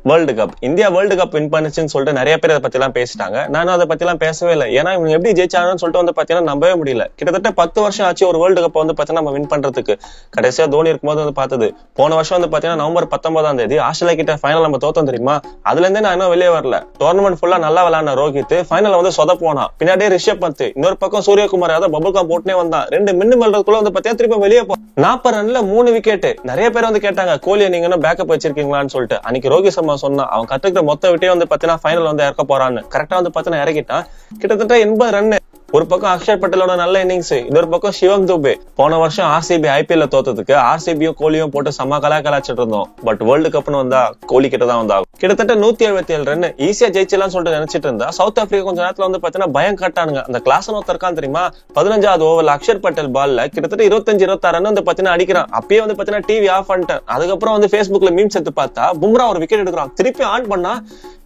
World cup. India world cup win பண்ணுச்சுன்னு சொல்லிட்டு நிறைய பேர் அதை பத்தி எல்லாம் பேசிட்டாங்க. நானும் அதை பத்தி எல்லாம் பேசவே இல்லை. ஏன்னா இவங்க எப்படி ஜெயிச்சாங்கன்னு சொல்லிட்டு வந்து பாத்தீங்கன்னா நம்பவே முடியல. கிட்டத்தட்ட 10 வருஷம் ஆச்சு ஒரு வேர்ல்டு கப் வந்து பாத்தீங்கன்னா நம்ம வின் பண்றதுக்கு. கடைசியா தோனி இருக்கும்போது வந்து பார்த்தது போன வருஷம் வந்து பாத்தீங்கன்னா நவம்பர் 19ஆம் தேதி ஆஸ்திரேலியா கிட்ட ஃபைனல் நம்ம தோத்தோம் தெரியுமா. அதுல இருந்தே நான் இன்னும் வெளியே வரல. டோர்னமெண்ட் ஃபுல்லா நல்லா விளையாட ரோஹித் ஃபைனல் வந்து சொதப்போனா. பின்னாடியே ரிஷப் பந்த், இன்னொரு பக்கம் சூரியகுமார் யாதவ் பபுல் காம் போட்டுனே வந்தான். 2 மின்னு மல்றதுக்குள்ள வந்து பாத்தீங்கன்னா திருப்பி வெளியே போ. 40 ரன்ல 3 விக்கெட். நிறைய பேர் வந்து கேட்டாங்க கோலியை நீங்க பேக்கப் வச்சிருக்கீங்களான்னு சொல்லிட்டு. அன்னைக்கு ரோஹித் சர்மா சொன்னா அவன் கத்துக்கிற மொத்த விட்டே வந்து பாத்தீங்கன்னா ஃபைனல் வந்து இறக்க போறான்னு. கரெக்டா வந்து பாத்தீங்கன்னா இறக்கிட்டான். கிட்டத்தட்ட 80 ரன். ஒரு பக்கம் அக்ஷர் பட்டேலோட நல்ல இன்னிங்ஸ், இன்னொரு பக்கம் சிவம் துபே. போன வருஷம் ஆர்சிபி ஐபிஎல் தோத்ததுக்கு ஆர்சிபியும் கோலியும் போட்டு செம்ம கலாச்சிட்டு இருந்தோம். பட் வேர்ல்டு கப்னு வந்தா கோலி கிட்ட தான் வந்தாகும். கிட்டத்தட்ட 177 ரன் ஈஸியா ஜெயிச்சலாம் சொல்லிட்டு நினைச்சிட்டு இருந்தா சவுத் ஆப்பிரிக்கா கொஞ்ச நேரத்துல வந்து பாத்தீங்கன்னா பயம் காட்டானுங்க. அந்த கிளாஸ் ஒருத்தருக்கான் தெரியுமா, 15வது ஓவர்ல அக்ஷர் பட்டேல் பால்ல கிட்டத்தட்ட 25-26 ரன் வந்து பாத்தீங்கன்னா அடிக்கிறான். அப்பயே வந்து பாத்தீங்கன்னா டிவி ஆஃப் பண்ணிட்டேன். அதுக்கப்புறம் வந்து Facebookல மீம்ஸ் எடுத்து பார்த்தா பும்ரா ஒரு விக்கெட் எடுக்கிறான். திருப்பி ஆன் பண்ணா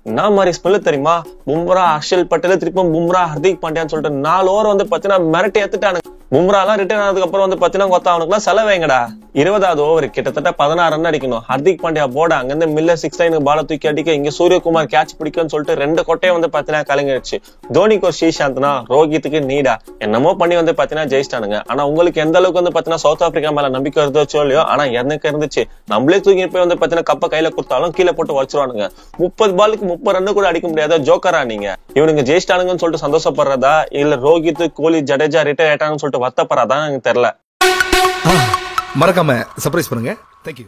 என்ன மாதிரி ஸ்மெல் தெரியுமா, பும்ரா அக்ஷர் பட்டேல் திருப்பம் பும்ரா ஹர்திக் பாண்டியான்னு சொல்லிட்டு 4 ஓவர் வந்து பாத்தீங்கன்னா மிரட்டி ஏத்துட்டானுங்க. பும்ரா எல்லாம் ரிட்டர்ன் ஆனதுக்கு அப்புறம் வந்து பாத்தீங்கன்னா கொத்தா அவனுக்குலாம் செலவைங்கடா. 20வது ஓவர் கிட்டத்தட்ட 16 ரன் அடிக்கணும். ஹர்திக் பாண்டியா போட அங்கிருந்து மில்லர் 6 லைனுக்கு பால தூக்கி அடிக்க, இங்க சூரியகுமார் கேட்ச் பிடிக்கும்னு சொல்லிட்டு 2 கொட்டையை வந்து பாத்தீங்கன்னா கலங்கிடுச்சு. தோனிக்கு ஒரு ஸ்ரீசாந்த்னா ரோஹித்துக்கு நீடா என்னமோ பண்ணி வந்து பாத்தீங்கன்னா ஜெயிச்சிட்டானுங்க. ஆனா உங்களுக்கு எந்த அளவுக்கு வந்து பாத்தீங்கன்னா சவுத் ஆப்பிரிக்கா மேல நம்பிக்கை இருந்துச்சோ இல்லையோ, ஆனா எனக்கு இருந்துச்சு. நம்மளே தூக்கி போய் வந்து பாத்தீங்கன்னா கப்ப கையில கொடுத்தாலும் கீழே போட்டு வச்சிருவானுங்க. 30 பாலுக்கு 30 ரன் கூட அடிக்க முடியாத ஜோக்கரா நீங்க. இவனுங்க ஜெயிச்சிட்டானுங்கன்னு சொல்லிட்டு சந்தோஷப்படுறதா இல்ல ரோஹித் கோலி ஜடேஜா ரிட்டையர் ஆயிட்டாங்கன்னு சொல்லிட்டு வருத்தப்படுறதா எனக்கு தெரியல. மறக்காம சர்ப்ரைஸ் பண்ணுங்க. தேங்க்யூ.